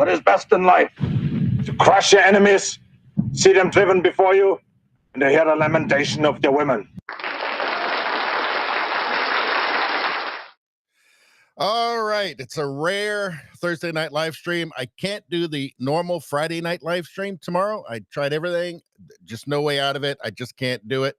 What is best in life? To crush your enemies, see them driven before you, and to hear the lamentation of their women. All right. It's a rare Thursday night live stream. I can't do the normal Friday night live stream tomorrow. I tried everything. Just no way out of it. I just can't do it.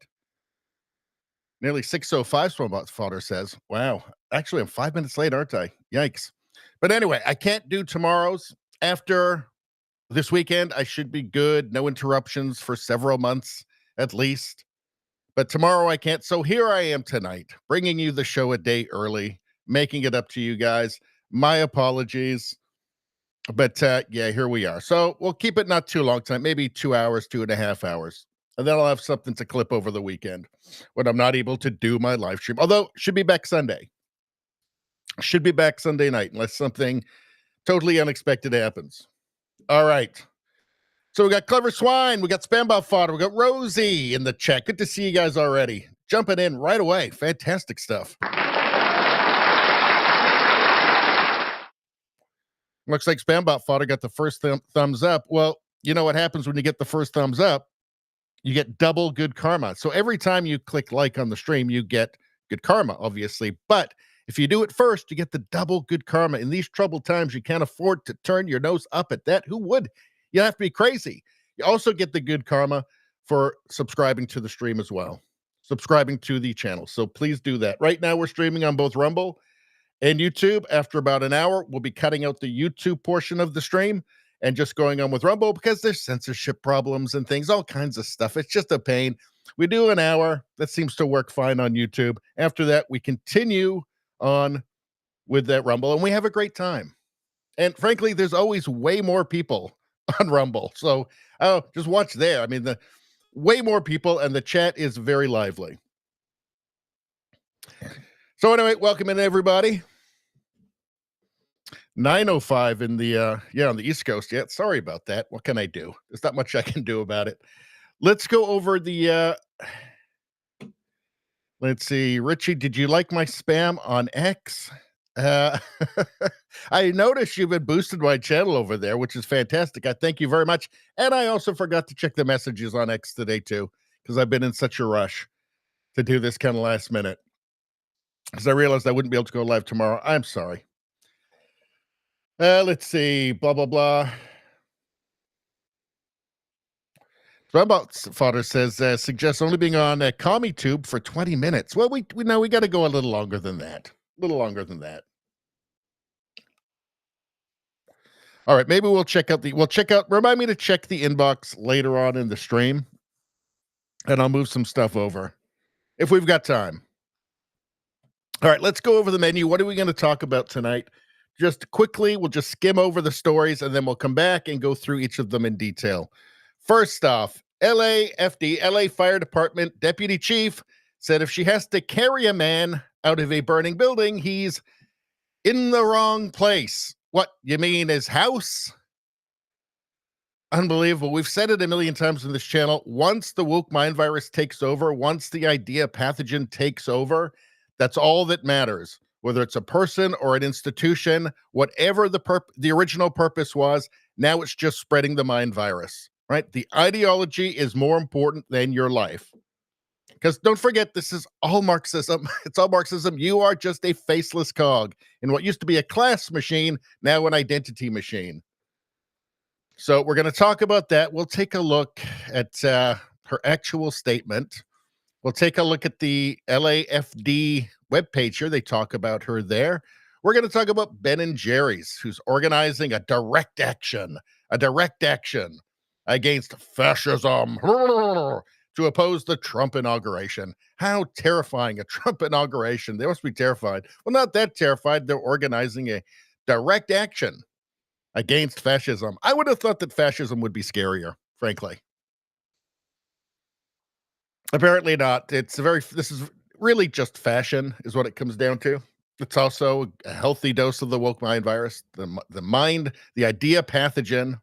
Nearly 6:05, Swamp Fodder says. Wow. Actually, I'm 5 minutes late, aren't I? Yikes. But anyway, I can't do tomorrow's. After this weekend, I should be good. No interruptions for several months at least. But tomorrow I can't. So here I am tonight, bringing you the show a day early, making it up to you guys. My apologies. But yeah, here we are. So we'll keep it not too long tonight, maybe 2 hours, 2.5 hours. And then I'll have something to clip over the weekend when I'm not able to do my live stream. Although, should be back Sunday. Should be back Sunday night, unless something totally unexpected happens. All right. So we got Clever Swine, we got Spambot Fodder, we got Rosie in the chat. Good to see you guys already. Jumping in right away. Fantastic stuff. Looks like Spambot Fodder got the first thumbs up. Well, you know what happens when you get the first thumbs up? You get double good karma. So every time you click like on the stream, you get good karma, obviously. But if you do it first, you get the double good karma. In these troubled times, you can't afford to turn your nose up at that. Who would? You have to be crazy. You also get the good karma for subscribing to the stream as well. Subscribing to the channel. So please do that. Right now, we're streaming on both Rumble and YouTube. After about an hour, we'll be cutting out the YouTube portion of the stream and just going on with Rumble because there's censorship problems and things, all kinds of stuff. It's just a pain. We do an hour. That seems to work fine on YouTube. After that, we continue on with that Rumble, and we have a great time. And frankly, there's always way more people on Rumble. So just watch there. I mean, the way more people, and the chat is very lively. So anyway, welcome in, everybody. 9:05 in the on the East Coast. Yeah, sorry about that. What can I do? There's not much I can do about it. Let's go over the let's see. Richie, did you like my spam on X? I noticed you've been boosted my channel over there, which is fantastic. I thank you very much. And I also forgot to check the messages on X today too, because I've been in such a rush to do this kind of last minute. Because I realized I wouldn't be able to go live tomorrow. I'm sorry. Let's see, blah, blah, blah. Robot Fodder says, suggests only being on CommieTube for 20 minutes. Well, we know we got to go a little longer than that. A little longer than that. All right, maybe we'll check out remind me to check the inbox later on in the stream, and I'll move some stuff over if we've got time. All right, let's go over the menu. What are we going to talk about tonight? Just quickly, we'll just skim over the stories, and then we'll come back and go through each of them in detail. First off, LAFD, LA Fire Department Deputy Chief, said if she has to carry a man out of a burning building, he's in the wrong place. What, you mean his house? Unbelievable. We've said it a million times on this channel. Once the woke mind virus takes over, once the idea pathogen takes over, that's all that matters. Whether it's a person or an institution, whatever the original purpose was, now it's just spreading the mind virus, right? The ideology is more important than your life. Because don't forget, this is all Marxism. It's all Marxism. You are just a faceless cog in what used to be a class machine, now an identity machine. So we're going to talk about that. We'll take a look at her actual statement. We'll take a look at the LAFD webpage here. They talk about her there. We're going to talk about Ben & Jerry's, who's organizing a direct action against fascism to oppose the Trump inauguration. How terrifying, a Trump inauguration. They must be terrified. Well, not that terrified. They're organizing a direct action against fascism. I would have thought that fascism would be scarier, frankly. Apparently not. This is really just fashion is what it comes down to. It's also a healthy dose of the woke mind virus, the idea pathogen.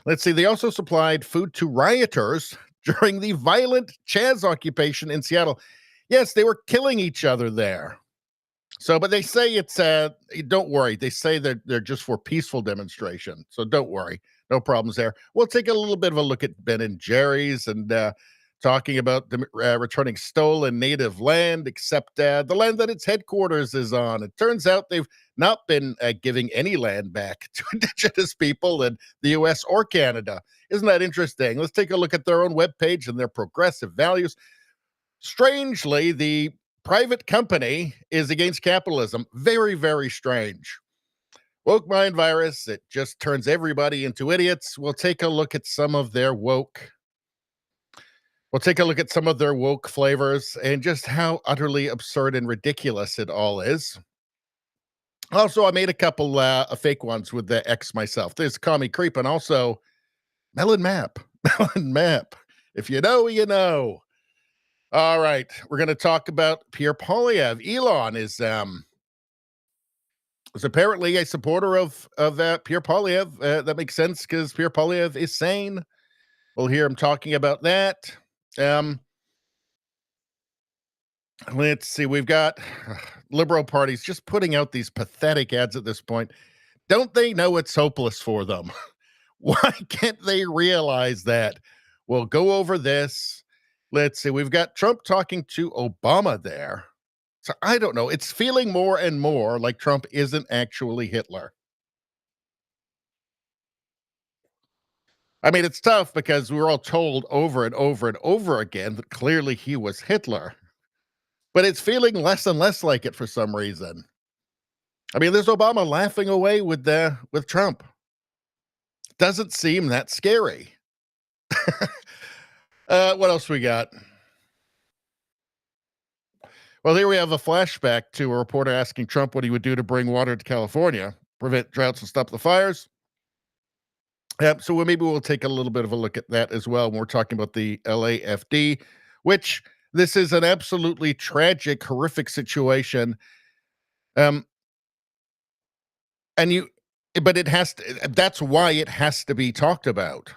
Let's see. They also supplied food to rioters during the violent Chaz occupation in Seattle. Yes, they were killing each other there. So, but they say it's don't worry. They say they're just for peaceful demonstration. So don't worry, no problems there. We'll take a little bit of a look at Ben and Jerry's and talking about the, returning stolen native land, except the land that its headquarters is on. It turns out they've not been giving any land back to Indigenous people in the U.S. or Canada. Isn't that interesting? Let's take a look at their own webpage and their progressive values. Strangely, the private company is against capitalism. Very, very strange. Woke mind virus, it just turns everybody into idiots. We'll take a look at some of their woke. We'll take a look at some of their woke flavors and just how utterly absurd and ridiculous it all is. Also, I made a couple fake ones with the X myself. There's Commie Creep and also Melon Map. Melon Map. If you know, you know. All right, we're going to talk about Pierre Poilievre. ELON is apparently a supporter of Pierre Poilievre. That makes sense because Pierre Poilievre is sane. We'll hear him talking about that. Let's see. We've got liberal parties just putting out these pathetic ads at this point. Don't they know it's hopeless for them? Why can't they realize that? We'll go over this. Let's see. We've got Trump talking to Obama there. So I don't know. It's feeling more and more like Trump isn't actually Hitler. I mean, it's tough because we were all told over and over and over again that clearly he was Hitler. But it's feeling less and less like it for some reason. I mean, there's Obama laughing away with Trump. Doesn't seem that scary. What else we got? Well, here we have a flashback to a reporter asking Trump what he would do to bring water to California, prevent droughts and stop the fires. So maybe we'll take a little bit of a look at that as well when we're talking about the LAFD, which this is an absolutely tragic, horrific situation. But it has to, that's why it has to be talked about,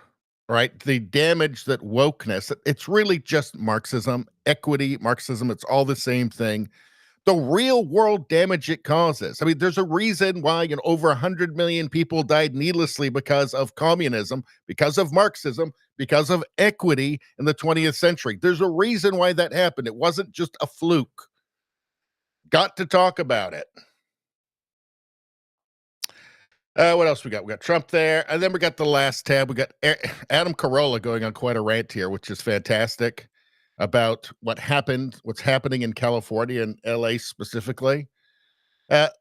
right? The damage that wokeness, it's really just Marxism, equity, Marxism, it's all the same thing. The real world damage it causes. I mean, there's a reason why over 100 million people died needlessly because of communism, because of Marxism, because of equity in the 20th century. There's a reason why that happened. It wasn't just a fluke. Got to talk about it. What else we got? We got Trump there, and then we got the last tab. We got Adam Carolla going on quite a rant here, which is fantastic, about what's happening in California and LA specifically. What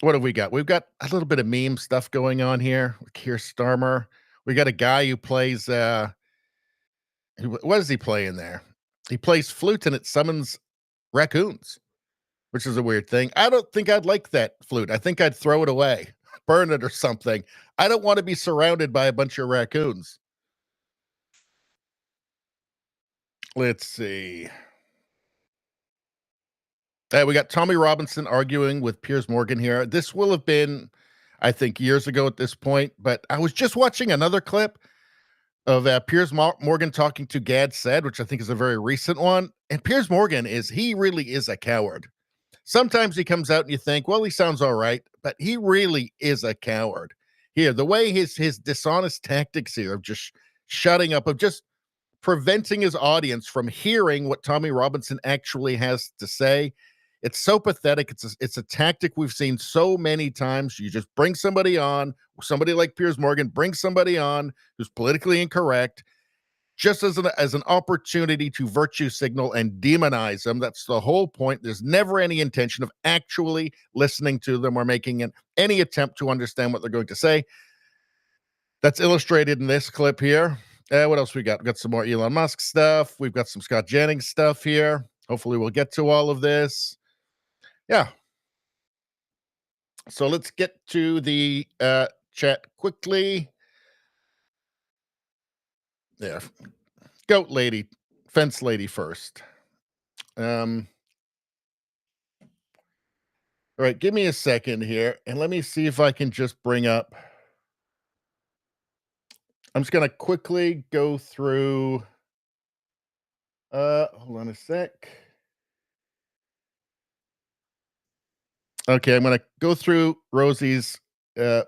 have we got? We've got a little bit of meme stuff going on here with Keir Starmer. We got a guy who plays, what does he play in there? He plays flute and it summons raccoons, which is a weird thing. I don't think I'd like that flute. I think I'd throw it away, burn it or something. I don't want to be surrounded by a bunch of raccoons. Let's see. We got Tommy Robinson arguing with Piers Morgan here. This will have been, I think, years ago at this point, but I was just watching another clip of Piers Morgan talking to Gad Said, which I think is a very recent one. And Piers Morgan he really is a coward. Sometimes he comes out and you think, well, he sounds all right, but he really is a coward. Here, the way his dishonest tactics here of just shutting up, of just preventing his audience from hearing what Tommy Robinson actually has to say. It's so pathetic. It's a tactic we've seen so many times. You just bring somebody on, somebody like Piers Morgan, bring somebody on who's politically incorrect, just as an opportunity to virtue signal and demonize them. That's the whole point. There's never any intention of actually listening to them or making any attempt to understand what they're going to say. That's illustrated in this clip here. What else we got? We got some more Elon Musk stuff. We've got some Scott Jennings stuff here. Hopefully we'll get to all of this. Yeah. So let's get to the chat quickly. There. Goat lady, fence lady first. All right, give me a second here, and let me see if I can just bring up. I'm just going to quickly go through. Hold on a sec. Okay, I'm going to go through Rosie's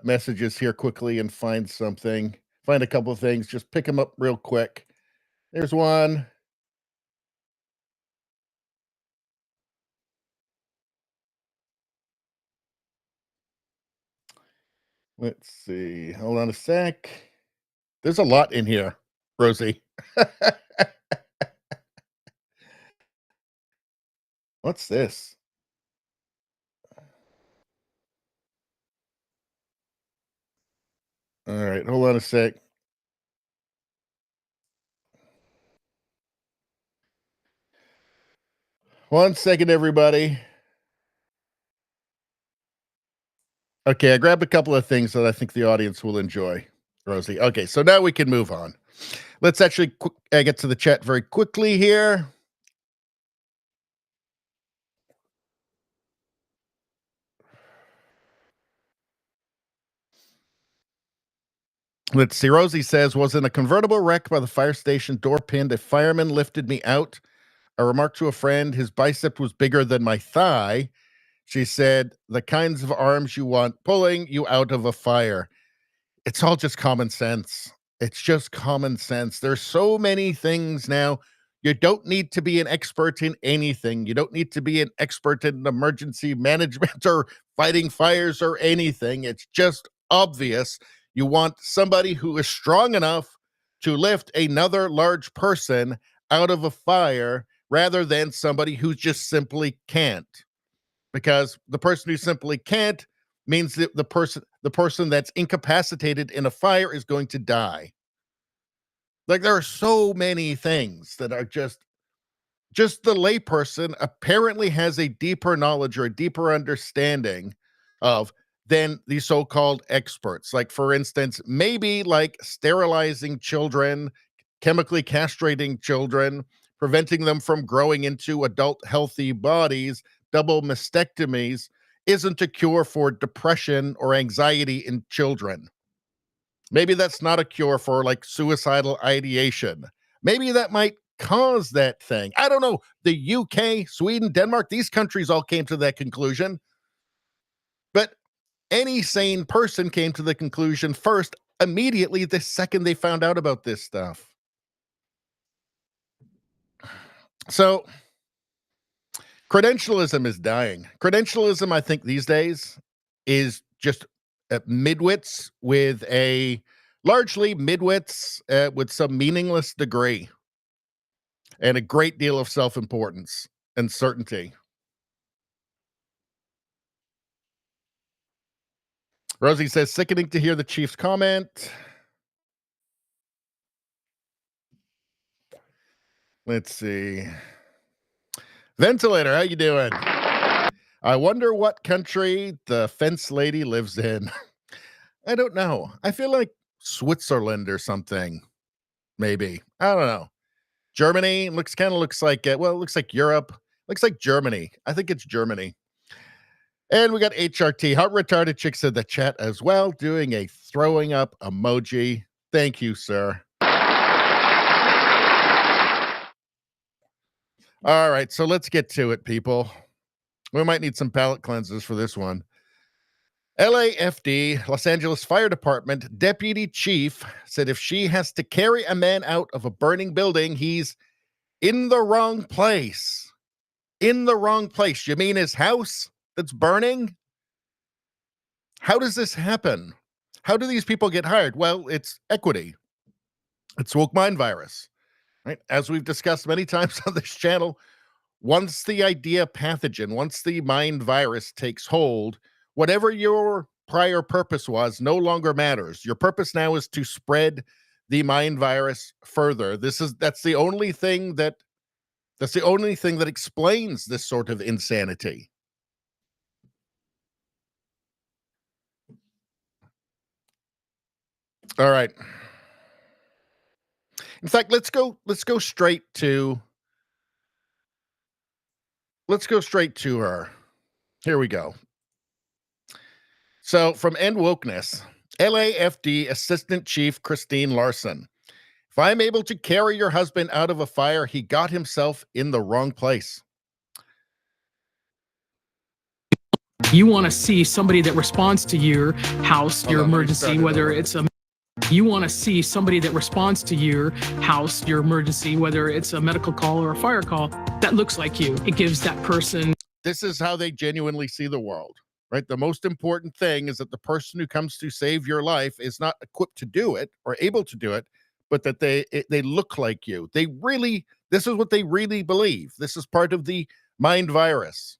messages here quickly and find something. Find a couple of things. Just pick them up real quick. There's one. Let's see. Hold on a sec. There's a lot in here, Rosie. What's this? All right, hold on a sec. One second, everybody. Okay, I grabbed a couple of things that I think the audience will enjoy, Rosie. Okay, so now we can move on. Let's actually get to the chat very quickly here. Let's see. Rosie says, was in a convertible wreck by the fire station, door pinned. A fireman lifted me out. I remarked to a friend, his bicep was bigger than my thigh. She said, the kinds of arms you want pulling you out of a fire. It's all just common sense. It's just common sense. There's so many things now. You don't need to be an expert in anything. You don't need to be an expert in emergency management or fighting fires or anything. It's just obvious. You want somebody who is strong enough to lift another large person out of a fire rather than somebody who just simply can't. Because the person who simply can't means that the person that's incapacitated in a fire is going to die. Like, there are so many things that are just the layperson apparently has a deeper knowledge or a deeper understanding of than the so-called experts. Like, for instance, maybe like sterilizing children, chemically castrating children, preventing them from growing into adult healthy bodies, double mastectomies isn't a cure for depression or anxiety in children. Maybe that's not a cure for like suicidal ideation. Maybe that might cause that thing. I don't know. The UK, Sweden, Denmark, these countries all came to that conclusion. But any sane person came to the conclusion first, immediately, the second they found out about this stuff. So, credentialism is dying. Credentialism, I think, these days is just midwits with a largely midwits with some meaningless degree and a great deal of self-importance and certainty. Rosie says, sickening to hear the Chiefs comment. Let's see. Ventilator, how you doing? I wonder what country the fence lady lives in. I don't know. I feel like Switzerland or something. Maybe. I don't know. Germany looks like it looks like Europe. Looks like Germany. I think it's Germany. And we got HRT. Heart retarded chick said the chat as well, doing a throwing up emoji. Thank you, sir. All right, so let's get to it, people. We might need some palate cleansers for this one. LAFD, Los Angeles Fire Department deputy chief said if she has to carry a man out of a burning building, he's in the wrong place. In the wrong place. You mean his house that's burning? How does this happen? How do these people get hired? Well, it's equity. It's woke mind virus, right? As we've discussed many times on this channel, once the idea pathogen, once the mind virus takes hold, whatever your prior purpose was no longer matters. Your purpose now is to spread the mind virus further. That's the only thing that explains this sort of insanity. All right. In fact, let's go straight to her. Here we go. So from End Wokeness, LAFD Assistant Chief Christine Larson. If I'm able to carry your husband out of a fire, he got himself in the wrong place. You want to see somebody that responds to your house, your emergency, whether it's a you want to see somebody that responds to your house, your emergency, whether it's a medical call or a fire call, that looks like you. It gives that person. This is how they genuinely see the world, right? The most important thing is that the person who comes to save your life is not equipped to do it or able to do it, but that they look like you. This is what they really believe. This is part of the mind virus.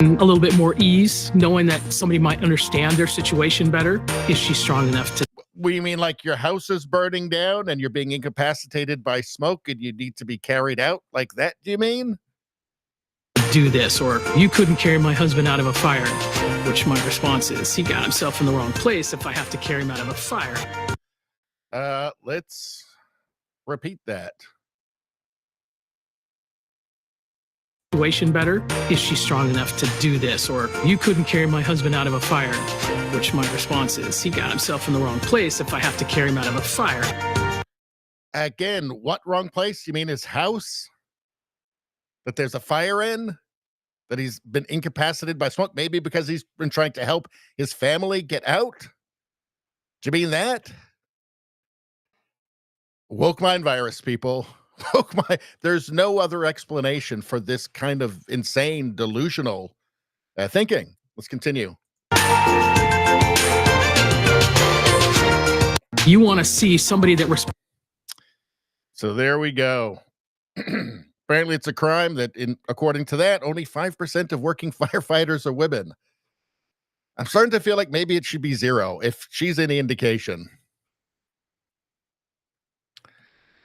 A little bit more ease, knowing that somebody might understand their situation better. Is she strong enough to? What do you mean, like your house is burning down and you're being incapacitated by smoke and you need to be carried out like that? Do you mean? Do this, or you couldn't carry my husband out of a fire, which my response is he got himself in the wrong place if I have to carry him out of a fire. Let's repeat that. Situation better? Is she strong enough to do this? Or you couldn't carry my husband out of a fire, which my response is he got himself in the wrong place if I have to carry him out of a fire. Again, what wrong place? You mean his house? That there's a fire in? That he's been incapacitated by smoke? Maybe because he's been trying to help his family get out? Do you mean that? Woke mind virus, people. There's no other explanation for this kind of insane, delusional thinking. Let's continue. You want to see somebody that responds. So there we go. Apparently it's a crime that, according to that, only 5% of working firefighters are women. I'm starting to feel like maybe it should be 0 if she's any indication.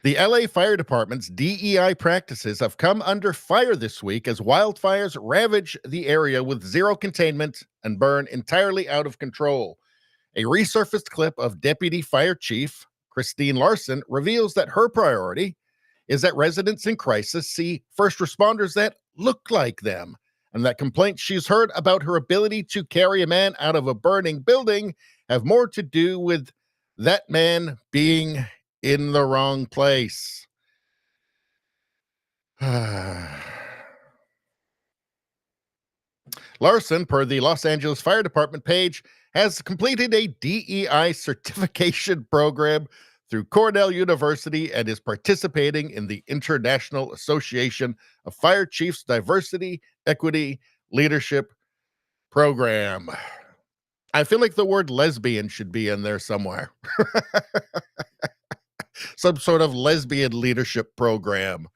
The LA Fire Department's DEI practices have come under fire this week as wildfires ravage the area with zero containment and burn entirely out of control. A resurfaced clip of Deputy Fire Chief Christine Larson reveals that her priority is that residents in crisis see first responders that look like them, and that complaints she's heard about her ability to carry a man out of a burning building have more to do with that man being in the wrong place. Larson, per the Los Angeles Fire Department page, has completed a DEI certification program through Cornell University and is participating in the International Association of Fire Chiefs Diversity, Equity, Leadership Program. I feel like the word lesbian should be in there somewhere. Some sort of lesbian leadership program.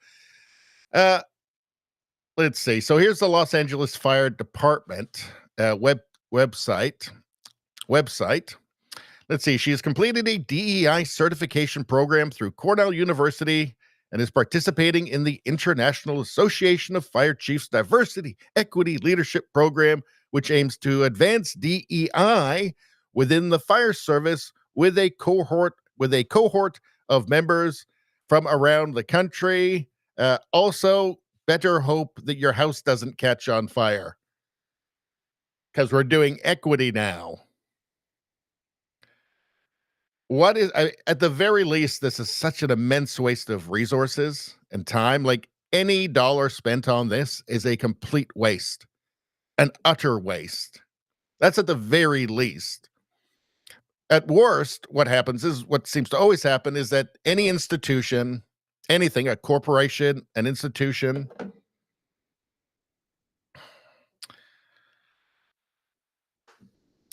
Let's see. So here's the Los Angeles Fire Department website. Let's see. She has completed a DEI certification program through Cornell University and is participating in the International Association of Fire Chiefs Diversity, Equity, Leadership Program, which aims to advance DEI within the fire service with a cohort of members from around the country. Also, better hope that your house doesn't catch on fire, because we're doing equity now. At the very least, this is such an immense waste of resources and time. Like, any dollar spent on this is a complete waste, an utter waste. That's at the very least. At worst, what happens is what seems to always happen is that any institution, anything, a corporation, an institution,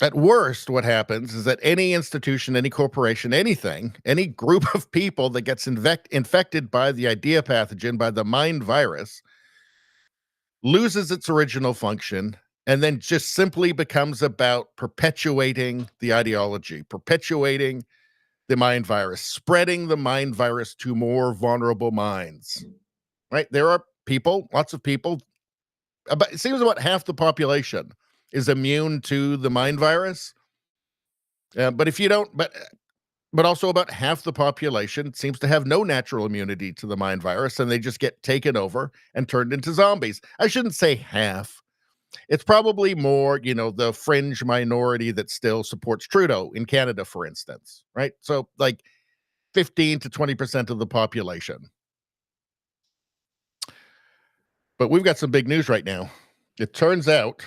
at worst, what happens is that any institution, any corporation, anything, any group of people that gets infected by the idea pathogen, by the mind virus, loses its original function and then just simply becomes about perpetuating the ideology, perpetuating the mind virus, spreading the mind virus to more vulnerable minds, right? There are people, lots of people, it seems about half the population is immune to the mind virus. But if you don't, but also about half the population seems to have no natural immunity to the mind virus, and they just get taken over and turned into zombies. I shouldn't say half. It's probably more, the fringe minority that still supports Trudeau in Canada, for instance, right? So like 15 to 20% of the population. But we've got some big news right now. It turns out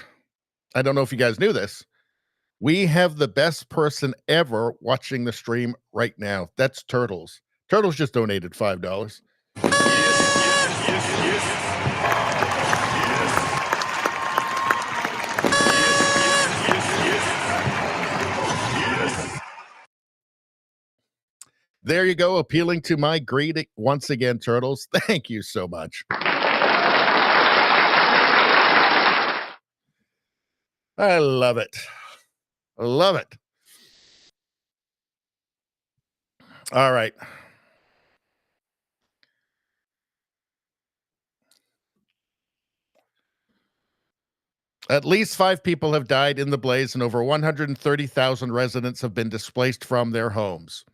I don't know if you guys knew this. We have the best person ever watching the stream right now. That's Turtles. Turtles just donated $5. There you go, appealing to my greed once again, Turtles. Thank you so much. I love it. I love it. All right. At least 5 people have died in the blaze, and over 130,000 residents have been displaced from their homes.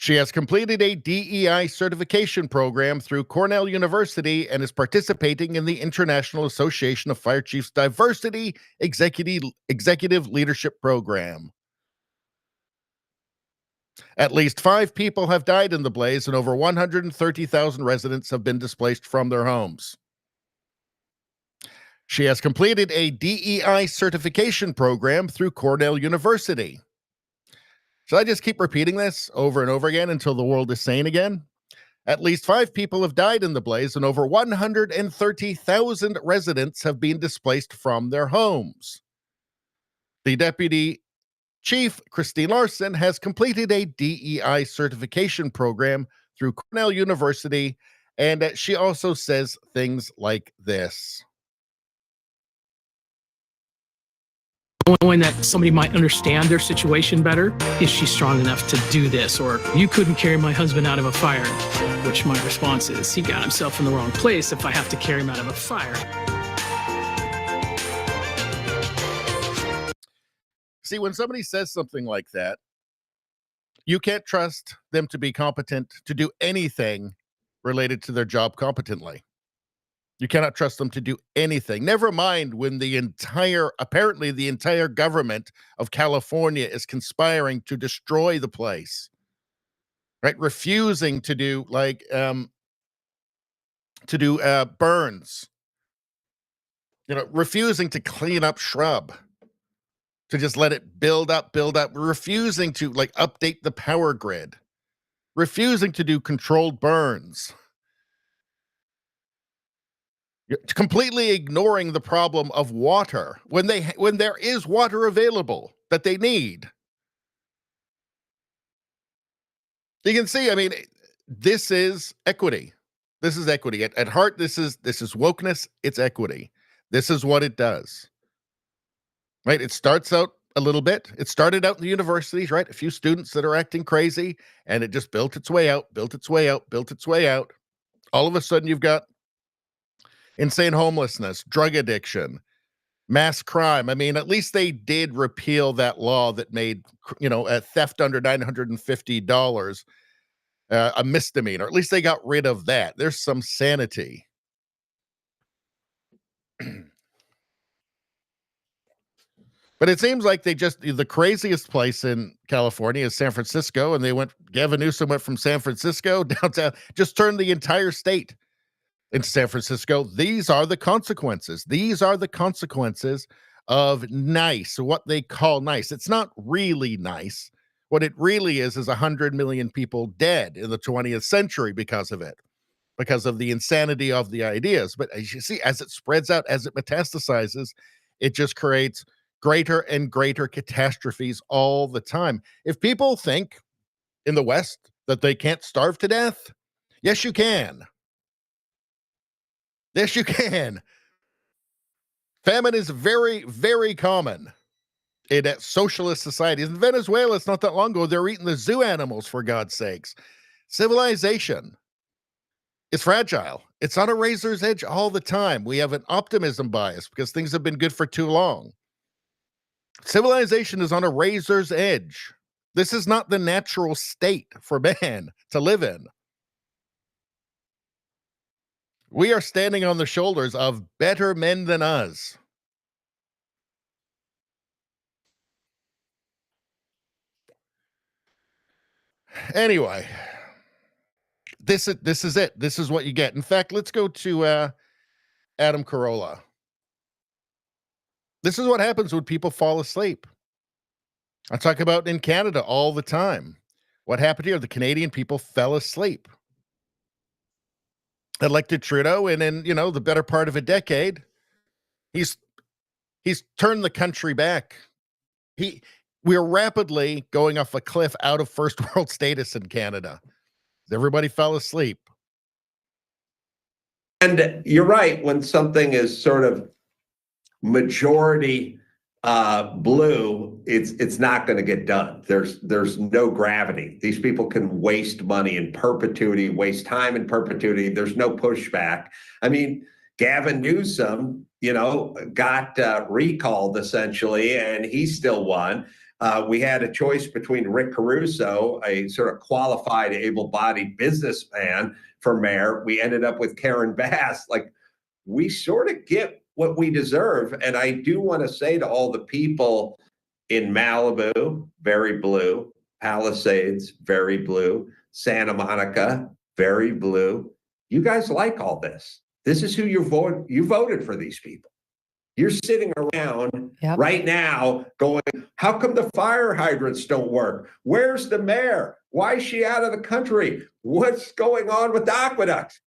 She has completed a DEI certification program through Cornell University and is participating in the International Association of Fire Chiefs Diversity Executive Leadership Program. At least 5 people have died in the blaze, and over 130,000 residents have been displaced from their homes. She has completed a DEI certification program through Cornell University. Should I just keep repeating this over and over again until the world is sane again? At least 5 people have died in the blaze, and over 130,000 residents have been displaced from their homes. The Deputy Chief, Christine Larson, has completed a DEI certification program through Cornell University, and she also says things like this. Knowing that somebody might understand their situation better, is she strong enough to do this? Or you couldn't carry my husband out of a fire, which my response is, he got himself in the wrong place if I have to carry him out of a fire. See, when somebody says something like that, you can't trust them to be competent to do anything related to their job competently. You cannot trust them to do anything. Never mind when apparently the entire government of California is conspiring to destroy the place, right? Refusing to do burns, refusing to clean up shrub, to just let it build up, refusing to update the power grid, refusing to do controlled burns. Completely ignoring the problem of water when there is water available that they need. You can see, I mean, this is equity. This is equity. At heart, this is wokeness. It's equity. This is what it does. Right? It starts out a little bit. It started out in the universities, right? A few students that are acting crazy, and it just built its way out. All of a sudden, you've got insane homelessness, drug addiction, mass crime. I mean, at least they did repeal that law that made, a theft under $950 a misdemeanor. At least they got rid of that. There's some sanity. But it seems like the craziest place in California is San Francisco, and Gavin Newsom went from San Francisco downtown, just turned the entire state in San Francisco. These are the consequences. These are the consequences of nice, what they call nice. It's not really nice. What it really is 100 million people dead in the 20th century because of it, because of the insanity of the ideas. But as you see, as it spreads out, as it metastasizes, it just creates greater and greater catastrophes all the time. If people think in the West that they can't starve to death, yes, you can. Yes, you can. Famine is very, very common in socialist societies. In Venezuela, it's not that long ago, they're eating the zoo animals, for God's sakes. Civilization is fragile. It's on a razor's edge all the time. We have an optimism bias because things have been good for too long. Civilization is on a razor's edge. This is not the natural state for man to live in. We are standing on the shoulders of better men than us. Anyway, this is it. This is what you get. In fact, let's go to Adam Carolla. This is what happens when people fall asleep. I talk about in Canada all the time. What happened here? The Canadian people fell asleep. Elected Trudeau, and in, the better part of a decade, he's turned the country back. We're rapidly going off a cliff out of first world status in Canada. Everybody fell asleep. And you're right, when something is sort of majority blue, it's not going to get done. There's no gravity. These people can waste money in perpetuity, waste time in perpetuity. There's no pushback. I mean, Gavin Newsom, got recalled essentially, and he still won. We had a choice between Rick Caruso, a sort of qualified, able-bodied businessman, for mayor. We ended up with Karen Bass. Like, we sort of get what we deserve. And I do want to say to all the people in Malibu, very blue, Palisades, very blue, Santa Monica, very blue. You guys like all this. This is who you voted for these people. You're sitting around right now going, how come the fire hydrants don't work? Where's the mayor? Why is she out of the country? What's going on with the aqueducts?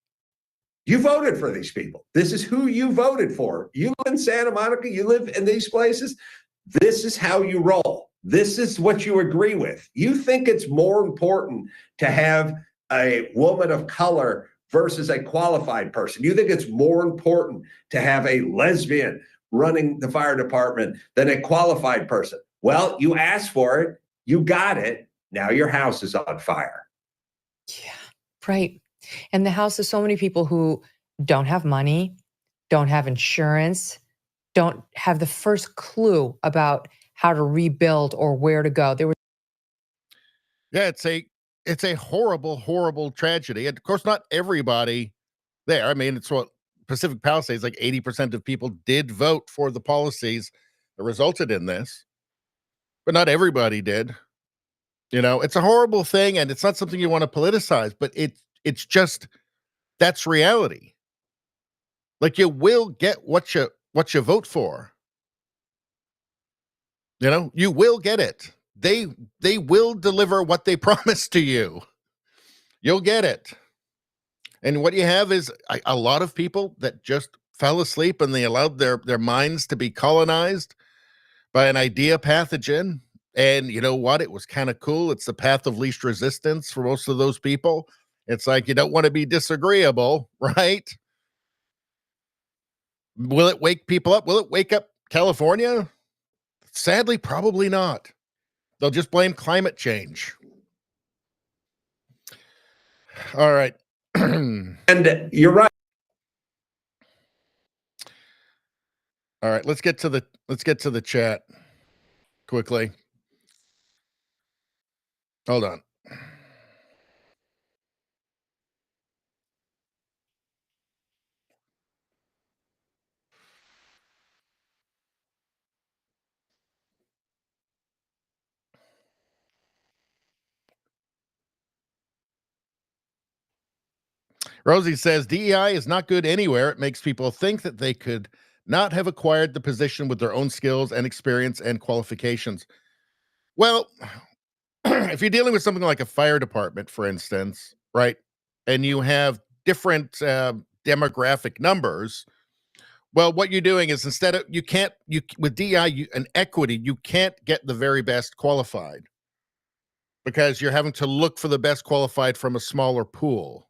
You voted for these people. This is who you voted for. You live in Santa Monica, you live in these places. This is how you roll. This is what you agree with. You think it's more important to have a woman of color versus a qualified person. You think it's more important to have a lesbian running the fire department than a qualified person. Well, you asked for it, you got it. Now your house is on fire. Yeah, right. And the house of so many people who don't have money, don't have insurance, don't have the first clue about how to rebuild or where to go. Yeah, it's a horrible, horrible tragedy. And of course, not everybody there. I mean, it's what Pacific Palisades, like 80% of people did vote for the policies that resulted in this, but not everybody did. It's a horrible thing, and it's not something you want to politicize, but it's just, that's reality. Like, you will get what you vote for. You will get it. They will deliver what they promised to you. You'll get it. And what you have is a lot of people that just fell asleep, and they allowed their minds to be colonized by an idea pathogen. And you know what? It was kind of cool. It's the path of least resistance for most of those people. It's like, you don't want to be disagreeable, right? Will it wake people up? Will it wake up California? Sadly, probably not. They'll just blame climate change. All right. And you're right. All right, let's get to the chat quickly. Hold on. Rosie says DEI is not good anywhere. It makes people think that they could not have acquired the position with their own skills and experience and qualifications. Well, if you're dealing with something like a fire department, for instance, right, and you have different demographic numbers, well, what you're doing is, instead of, with DEI and equity, you can't get the very best qualified, because you're having to look for the best qualified from a smaller pool.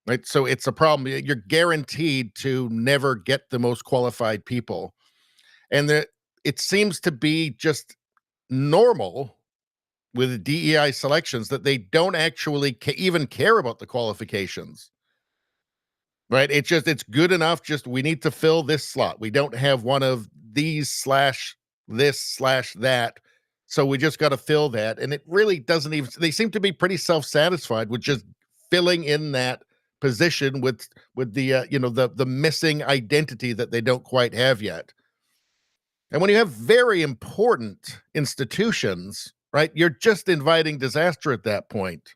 Right. So it's a problem. You're guaranteed to never get the most qualified people. And it seems to be just normal with DEI selections that they don't actually even care about the qualifications. Right. It's good enough. Just, we need to fill this slot. We don't have one of these / this / that. So we just got to fill that. And it really doesn't even, they seem to be pretty self-satisfied with just filling in that position with the the missing identity that they don't quite have yet. And when you have very important institutions, right, you're just inviting disaster at that point.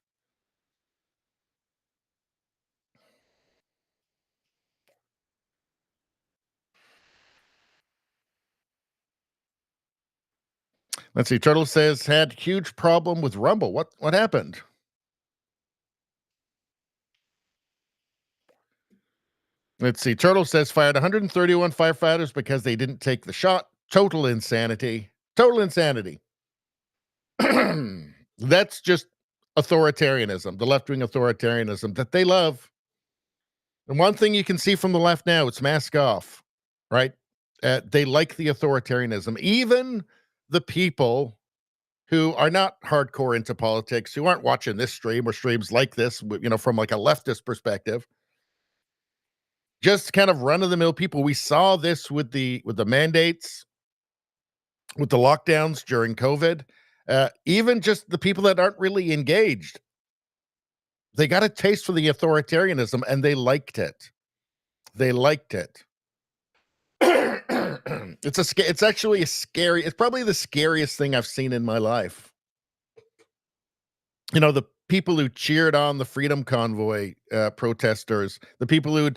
Let's see. Turtle says had huge problem with Rumble. What happened? Let's see. Turtle says fired 131 firefighters because they didn't take the shot. Total insanity. Total insanity. That's just authoritarianism, the left-wing authoritarianism that they love. And one thing you can see from the left now, it's mask off, right? They like the authoritarianism. Even the people who are not hardcore into politics, who aren't watching this stream or streams like this, from like a leftist perspective, just kind of run-of-the-mill people. We saw this with the mandates, with the lockdowns during COVID. Even just the people that aren't really engaged, they got a taste for the authoritarianism and they liked it. They liked it. It's actually it's probably the scariest thing I've seen in my life. The people who cheered on the Freedom Convoy protesters, the people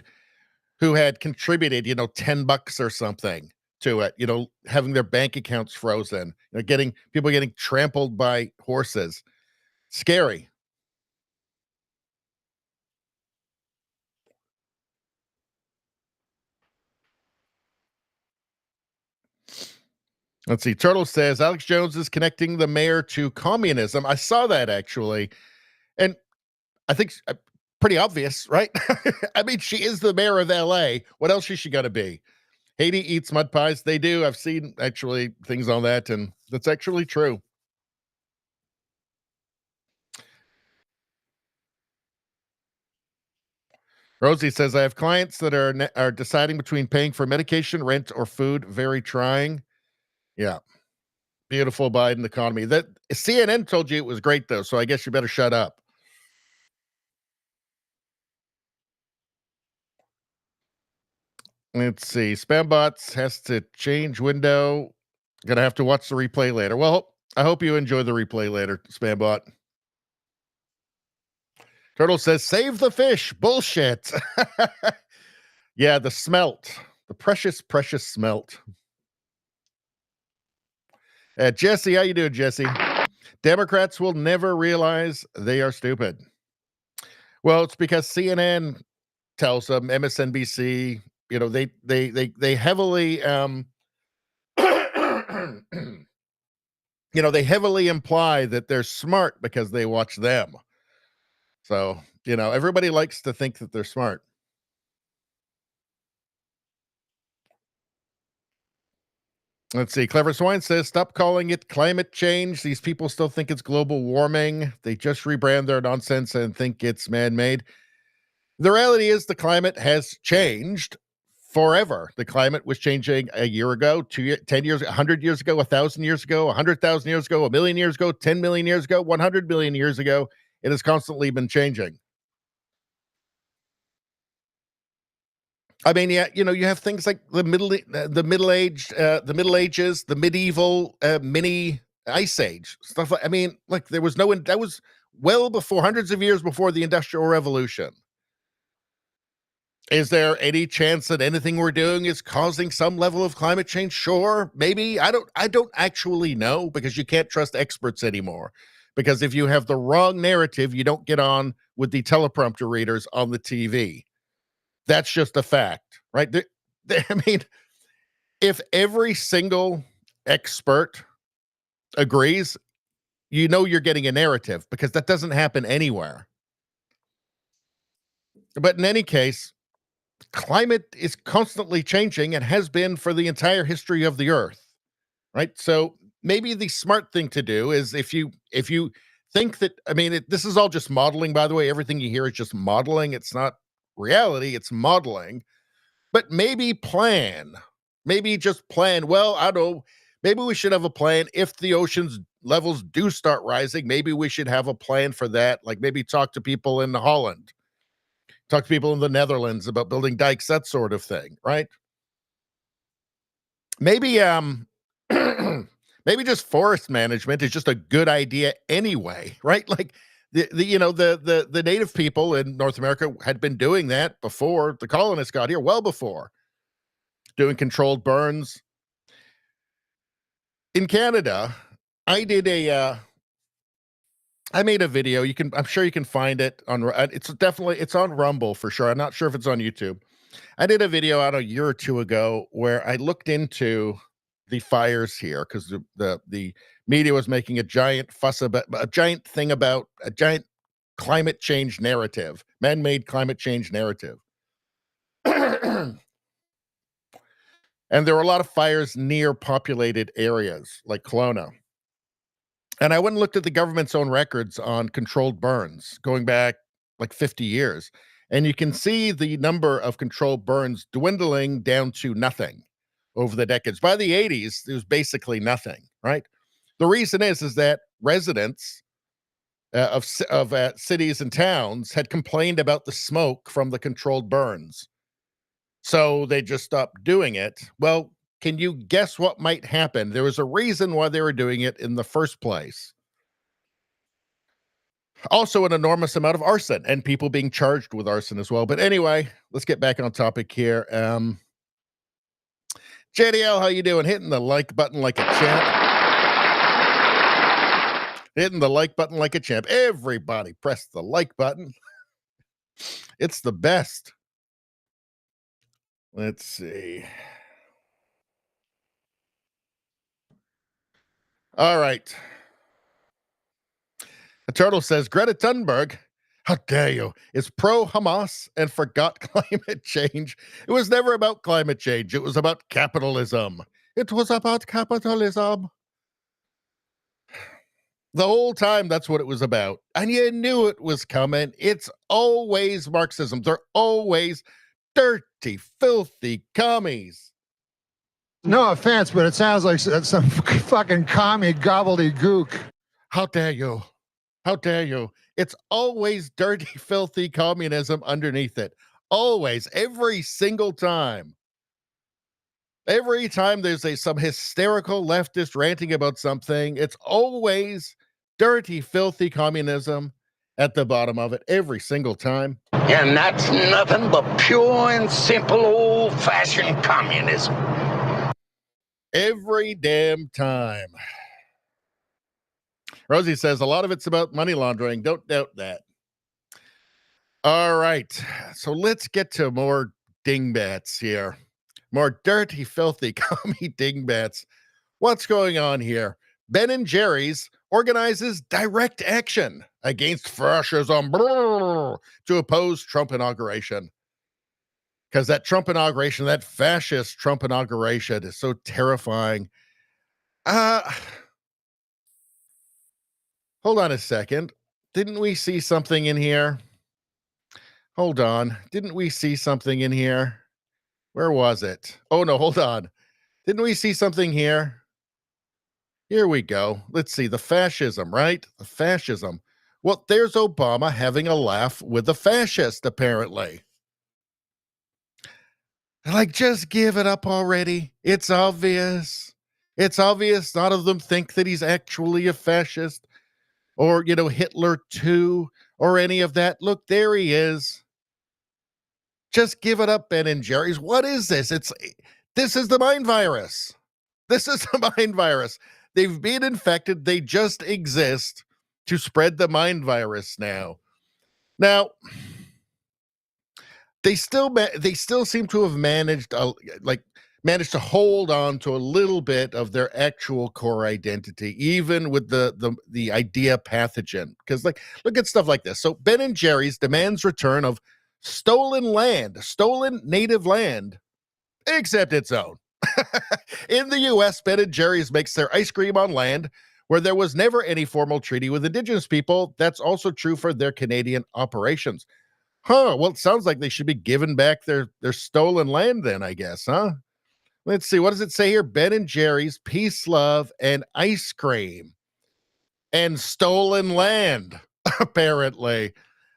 who had contributed, $10 or something to it, having their bank accounts frozen, people getting trampled by horses. Scary. Let's see. Turtle says Alex Jones is connecting the mayor to communism. I saw that actually. And I think pretty obvious, right? I mean, she is the mayor of LA. What else is she going to be? Haiti eats mud pies. They do. I've seen actually things on that, and that's actually true. Rosie says, I have clients that are deciding between paying for medication, rent, or food. Very trying. Yeah. Beautiful Biden economy. That CNN told you it was great, though, so I guess you better shut up. Let's see. Spambots has to change window. Gonna have to watch the replay later. Well, I hope you enjoy the replay later, Spambot. Turtle says, save the fish. Bullshit. Yeah, the smelt. The precious, precious smelt. Jesse, how you doing, Jesse? Democrats will never realize they are stupid. Well, it's because CNN tells them, MSNBC, they heavily they heavily imply that they're smart because they watch them. So, everybody likes to think that they're smart. Let's see. Clever Swine says, stop calling it climate change. These people still think it's global warming. They just rebrand their nonsense and think it's man-made. The reality is the climate has changed forever. The climate was changing a year ago, 10 years, 100 years ago, 1,000 years ago, 100,000 years ago, 1 million years ago, 10 million years ago, 100 billion years ago. It has constantly been changing. I mean, yeah, you have things like the Middle Ages, the medieval mini ice age stuff. There was that was well before, hundreds of years before the Industrial Revolution. Is there any chance that anything we're doing is causing some level of climate change? Sure, maybe. I don't actually know, because you can't trust experts anymore. Because if you have the wrong narrative, you don't get on with the teleprompter readers on the TV. That's just a fact, right? If every single expert agrees, you're getting a narrative, because that doesn't happen anywhere. But in any case, climate is constantly changing and has been for the entire history of the Earth, right? So maybe the smart thing to do is, if you think that, this is all just modeling, by the way. Everything you hear is just modeling. It's not reality, it's modeling. But maybe just plan. Well, I don't know, maybe we should have a plan if the ocean's levels do start rising. Maybe we should have a plan for that. Like, maybe talk to people in Holland, talk to people in the Netherlands about building dikes, that sort of thing, right? Maybe maybe just forest management is just a good idea anyway, right? Like, the native people in North America had been doing that before the colonists got here, well before, doing controlled burns. In Canada, I did I made a video. I'm sure you can find it on, it's on Rumble for sure. I'm not sure if it's on YouTube. I did a video out a year or two ago where I looked into the fires here because the media was making a giant fuss about a giant climate change narrative, man-made climate change narrative. And there were a lot of fires near populated areas like Kelowna. And I went and looked at the government's own records on controlled burns going back like 50 years. And you can see the number of controlled burns dwindling down to nothing over the decades. By the 80s, it was basically nothing, right? The reason is that residents of cities and towns had complained about the smoke from the controlled burns. So they just stopped doing it. Well, can you guess what might happen? There was a reason why they were doing it in the first place. Also, an enormous amount of arson and people being charged with arson as well. But anyway, let's get back on topic here. JDL, how you doing? Hitting the like button like a champ. Hitting the like button like a champ. Everybody press the like button. It's the best. Let's see. All right. The turtle says, Greta Thunberg, how dare you, is pro-Hamas and forgot climate change. It was never about climate change. It was about capitalism. It was about capitalism. The whole time, that's what it was about. And you knew it was coming. It's always Marxism. They're always dirty, filthy commies. No offense, but it sounds like some fucking commie gobbledygook. How dare you? How dare you? It's always dirty, filthy communism underneath it. Always, every single time. Every time there's some hysterical leftist ranting about something, it's always dirty, filthy communism at the bottom of it, every single time. And that's nothing but pure and simple old-fashioned communism. Every damn time. Rosie says a lot of it's about money laundering. Don't doubt that. All right. So let's get to more dingbats here. More dirty, filthy, commie dingbats. What's going on here? Ben & Jerry's organizes direct action against fascism to oppose Trump inauguration. Because that Trump inauguration, that fascist Trump inauguration is so terrifying. Hold on a second. Didn't we see something in here? Hold on. Didn't we see something in here? Where was it? Oh, no, hold on. Didn't we see something here? Here we go. Let's see. The fascism, right? The fascism. Well, there's Obama having a laugh with the fascist, apparently. Like, just give it up already. It's obvious. It's obvious none of them think that he's actually a fascist or, Hitler too, or any of that. Look, there he is. Just give it up, Ben & Jerry's. What is this? This is the mind virus. This is the mind virus. They've been infected. They just exist to spread the mind virus now. Now, they still seem to have managed to hold on to a little bit of their actual core identity, even with the idea pathogen. Because look at stuff like this. So Ben & Jerry's demands return of stolen native land, except its own. In the U.S., Ben & Jerry's makes their ice cream on land where there was never any formal treaty with Indigenous people. That's also true for their Canadian operations. Huh, well, it sounds like they should be giving back their stolen land then, I guess, huh? Let's see, what does it say here? Ben & Jerry's, peace, love, and ice cream. And stolen land, apparently.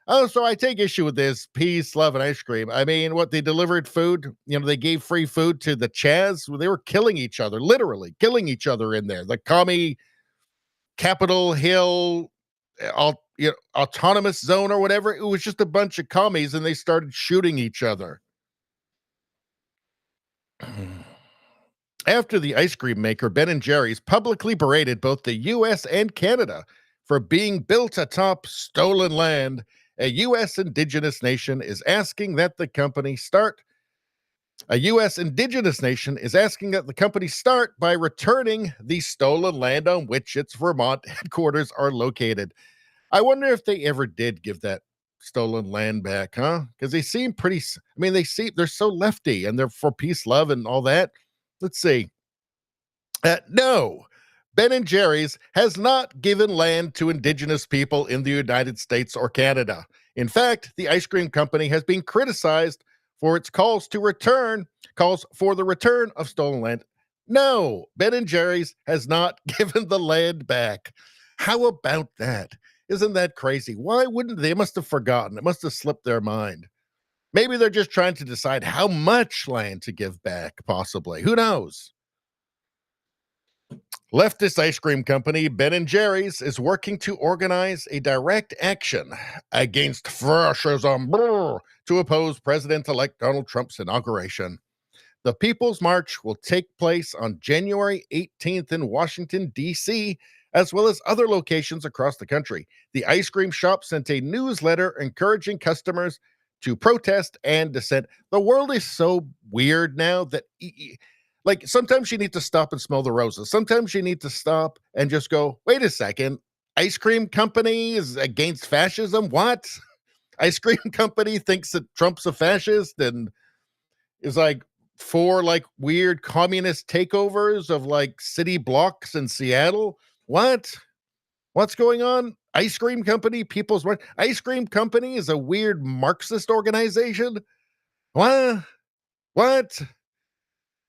Oh, so I take issue with this, peace, love, and ice cream. I mean, what, they delivered food? They gave free food to the Chaz? They were killing each other, literally killing each other in there. The commie Capitol Hill autonomous zone or whatever. It was just a bunch of commies and they started shooting each other. after the ice cream maker Ben & Jerry's publicly berated both the U.S. and Canada for being built atop stolen land, a U.S. indigenous nation is asking that the company start by returning the stolen land on which its Vermont headquarters are located. I wonder if they ever did give that stolen land back, huh? Because they seem pretty, they're so lefty and they're for peace, love, and all that. Let's see. No, Ben & Jerry's has not given land to indigenous people in the United States or Canada. In fact, the ice cream company has been criticized for its calls for the return of stolen land. No, Ben & Jerry's has not given the land back. How about that? Isn't that crazy? Why wouldn't they? Must have forgotten. It must have slipped their mind. Maybe they're just trying to decide how much land to give back, possibly. Who knows? Leftist ice cream company Ben & Jerry's is working to organize a direct action against fascism to oppose President-elect Donald Trump's inauguration. The People's March will take place on January 18th in Washington, D.C., as well as other locations across the country. The ice cream shop sent a newsletter encouraging customers to protest and dissent. The world is so weird now that, like, sometimes you need to stop and smell the roses. Sometimes you need to stop and just go, wait a second, ice cream company is against fascism? What? Ice cream company thinks that Trump's a fascist and is like for like weird communist takeovers of like city blocks in Seattle? What? What's going on? Ice cream company, People's March. Ice cream company is a weird Marxist organization? What?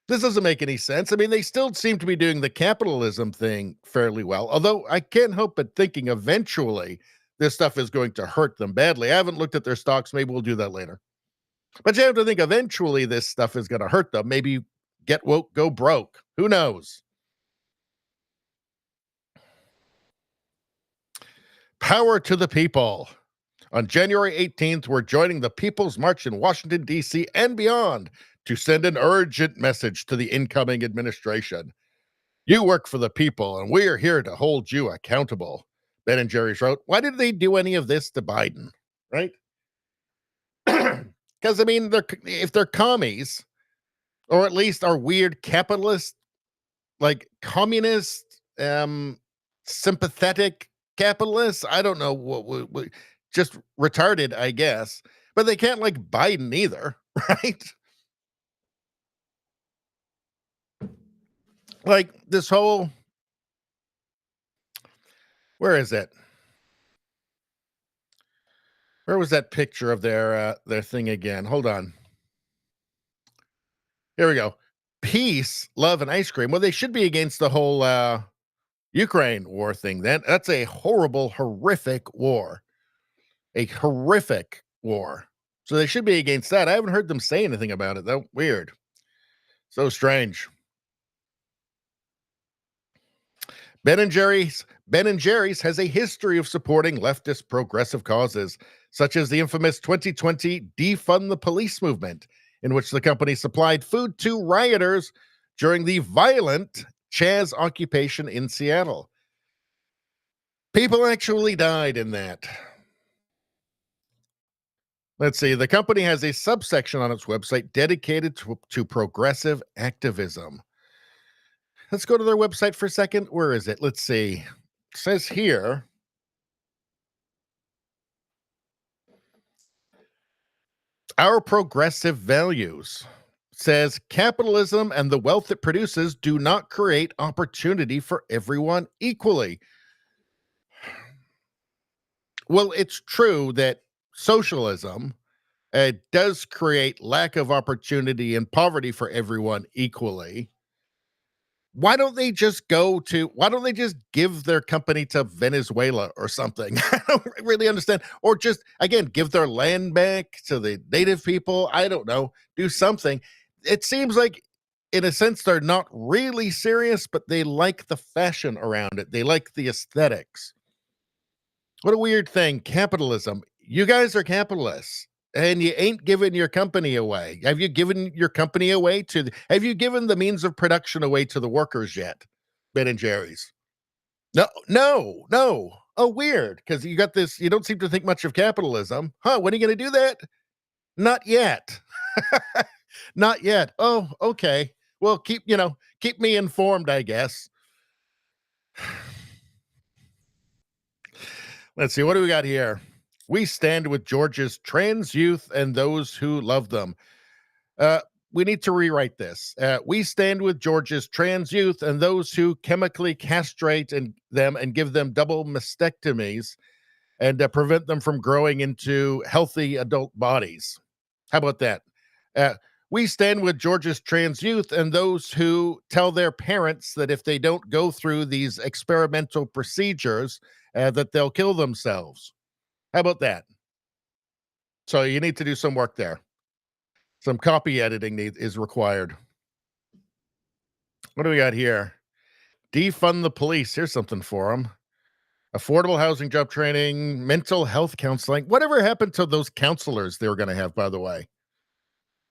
This doesn't make any sense. I mean, they still seem to be doing the capitalism thing fairly well, although I can't help but thinking eventually this stuff is going to hurt them badly. I haven't looked at their stocks. Maybe we'll do that later. But you have to think eventually this stuff is going to hurt them. Maybe get woke, go broke. Who knows? Power to the people. On January 18th, we're joining the People's March in Washington, D.C. and beyond to send an urgent message to the incoming administration. You work for the people, and we are here to hold you accountable. Ben & Jerry's wrote, why did they do any of this to Biden? Right? Because, I mean, if they're commies, or at least are weird capitalist, like communist, sympathetic capitalists, I don't know, what just retarded, I guess. But they can't like Biden either, right? Like this whole, where is it? Where was that picture of their thing again? Hold on. Here we go. Peace, love, and ice cream. Well, they should be against the whole Ukraine war thing. That's a horrible, horrific war. A horrific war. So they should be against that. I haven't heard them say anything about it, though. Weird. So strange. Ben & Jerry's has a history of supporting leftist progressive causes, such as the infamous 2020 Defund the Police movement, in which the company supplied food to rioters during the violent Chaz occupation in Seattle. People actually died in that. Let's see. The company has a subsection on its website dedicated to progressive activism. Let's go to their website for a second. Where is it? Let's see. It says here, our progressive values. Says capitalism and the wealth it produces do not create opportunity for everyone equally. Well, it's true that socialism does create lack of opportunity and poverty for everyone equally. Why don't they just give their company to Venezuela or something? I don't really understand. Or just, again, give their land back to the native people. I don't know. Do something. It seems like, in a sense, they're not really serious, but they like the fashion around it. They like the aesthetics. What a weird thing. Capitalism. You guys are capitalists. and you ain't giving your company away. Have you given your company away have you given the means of production away to the workers yet? Ben and Jerry's. No. Oh, weird. Because you got this, you don't seem to think much of capitalism. Huh? When are you going to do that? Not yet. Not yet. Oh, okay. Well, keep me informed, I guess. Let's see. What do we got here? We stand with Georgia's trans youth and those who love them. We need to rewrite this. We stand with Georgia's trans youth and those who chemically castrate them and give them double mastectomies and prevent them from growing into healthy adult bodies. How about that? We stand with Georgia's trans youth and those who tell their parents that if they don't go through these experimental procedures, that they'll kill themselves. How about that? So you need to do some work there. Some copy editing is required. What do we got here? Defund the police. Here's something for them. Affordable housing, job training, mental health counseling. Whatever happened to those counselors they were going to have, by the way?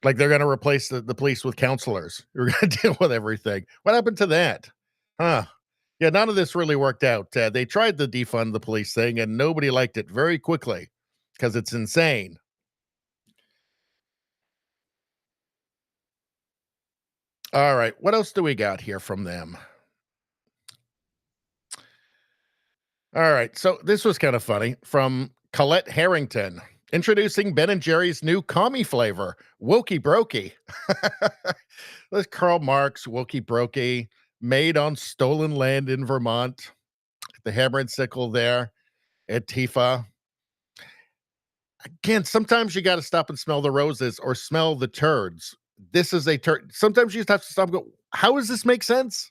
Like they're going to replace the police with counselors. You're going to deal with everything. What happened to that? Huh? Yeah, none of this really worked out. They tried to defund the police thing, and nobody liked it very quickly because it's insane. All right, what else do we got here from them? All right, so this was kind of funny from Colette Harrington. Introducing Ben & Jerry's new commie flavor, Wokey Brokey. That's Karl Marx, Wokey Brokey, made on stolen land in Vermont. The hammer and sickle there, Antifa. Again, sometimes you got to stop and smell the roses or smell the turds. This is a turd. Sometimes you just have to stop and go, how does this make sense?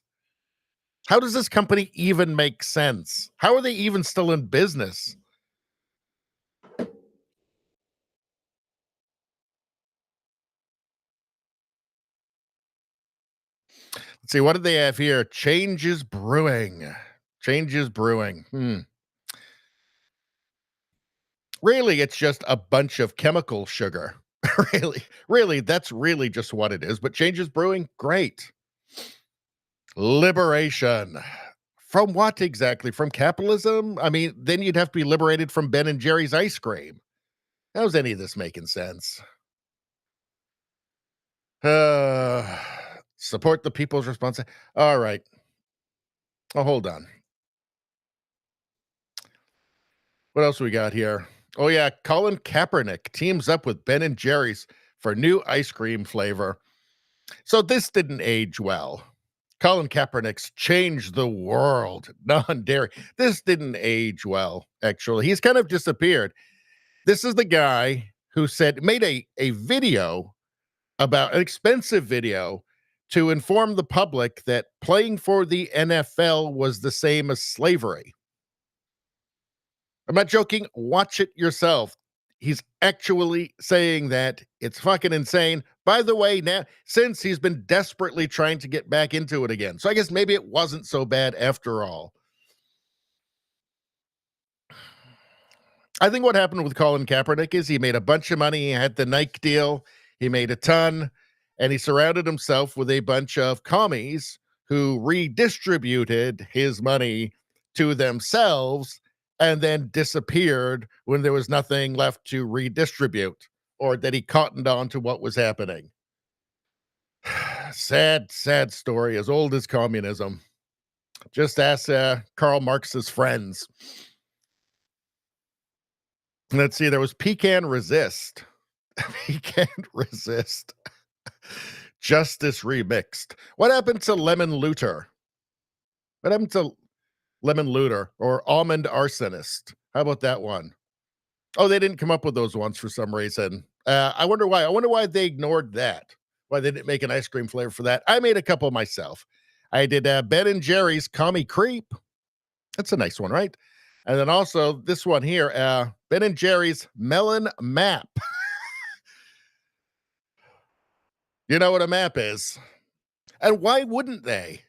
How does this company even make sense? How are they even still in business? Let's see, what did they have here? Change is brewing. Change is brewing. Really, it's just a bunch of chemical sugar. really, that's really just what it is. But change is brewing, great. Liberation. From what exactly? From capitalism? I mean, then you'd have to be liberated from Ben & Jerry's ice cream. How's any of this making sense? Support the people's response. All right. Oh, hold on. What else we got here? Oh, yeah. Colin Kaepernick teams up with Ben & Jerry's for new ice cream flavor. So this didn't age well. Colin Kaepernick's changed the world. Non-dairy. This didn't age well, actually. He's kind of disappeared. This is the guy who made a video about an expensive video to inform the public that playing for the NFL was the same as slavery. I'm not joking. Watch it yourself. He's actually saying that. It's fucking insane. By the way, now, since he's been desperately trying to get back into it again. So I guess maybe it wasn't so bad after all. I think what happened with Colin Kaepernick is he made a bunch of money. He had the Nike deal. He made a ton. And he surrounded himself with a bunch of commies who redistributed his money to themselves and then disappeared when there was nothing left to redistribute, or that he cottoned on to what was happening. Sad story, as old as communism. Just ask Karl Marx's friends. Let's see, there was Pecan Resist. Pecan Resist. Justice Remixed. What happened to Lemon Looter? What happened to Lemon Looter or Almond Arsonist? How about that one? Oh, they didn't come up with those ones for some reason. I wonder why. I wonder why they ignored that. Why they didn't make an ice cream flavor for that. I made a couple myself. I did Ben & Jerry's Commie Creep. That's a nice one, right? And then also this one here, Ben & Jerry's Melon Map. You know what a map is. And why wouldn't they?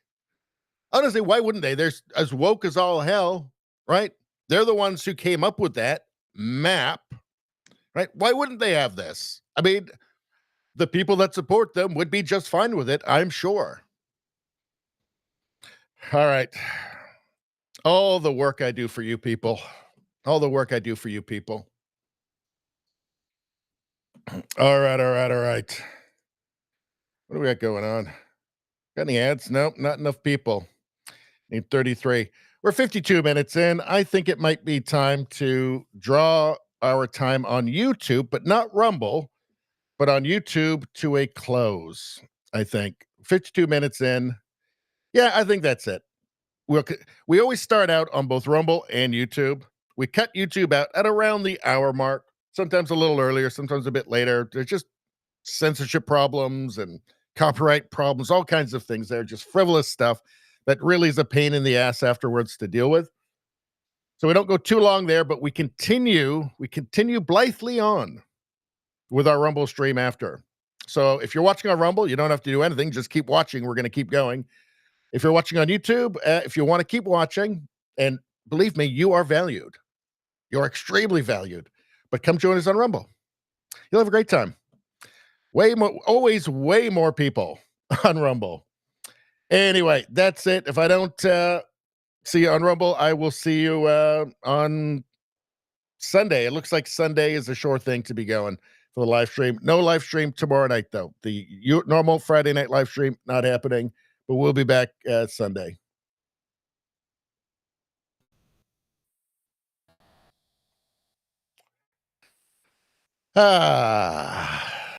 Honestly, why wouldn't they? They're as woke as all hell, right? They're the ones who came up with that map. right? Why wouldn't they have this? I mean, the people that support them would be just fine with it, I'm sure. All right. All the work I do for you people. All the work I do for you people. All right. What do we got going on? Got any ads? Nope, not enough people. Need 33. We're 52 minutes in. I think it might be time to draw our time on YouTube, but not Rumble, but on YouTube to a close. I think 52 minutes in. Yeah, I think that's it. We always start out on both Rumble and YouTube. We cut YouTube out at around the hour mark, sometimes a little earlier, sometimes a bit later. There's just censorship problems and copyright problems, all kinds of things there, just frivolous stuff that really is a pain in the ass afterwards to deal with. So we don't go too long there, but we continue blithely on with our Rumble stream after. So if you're watching on Rumble, you don't have to do anything. Just keep watching. We're going to keep going. If you're watching on YouTube, if you want to keep watching, and believe me, you are valued. You're extremely valued. But come join us on Rumble. You'll have a great time. Always way more people on Rumble. Anyway, that's it. If I don't see you on Rumble, I will see you on Sunday. It looks like Sunday is a sure thing to be going for the live stream. No live stream tomorrow night, though. The normal Friday night live stream, not happening, but we'll be back Sunday.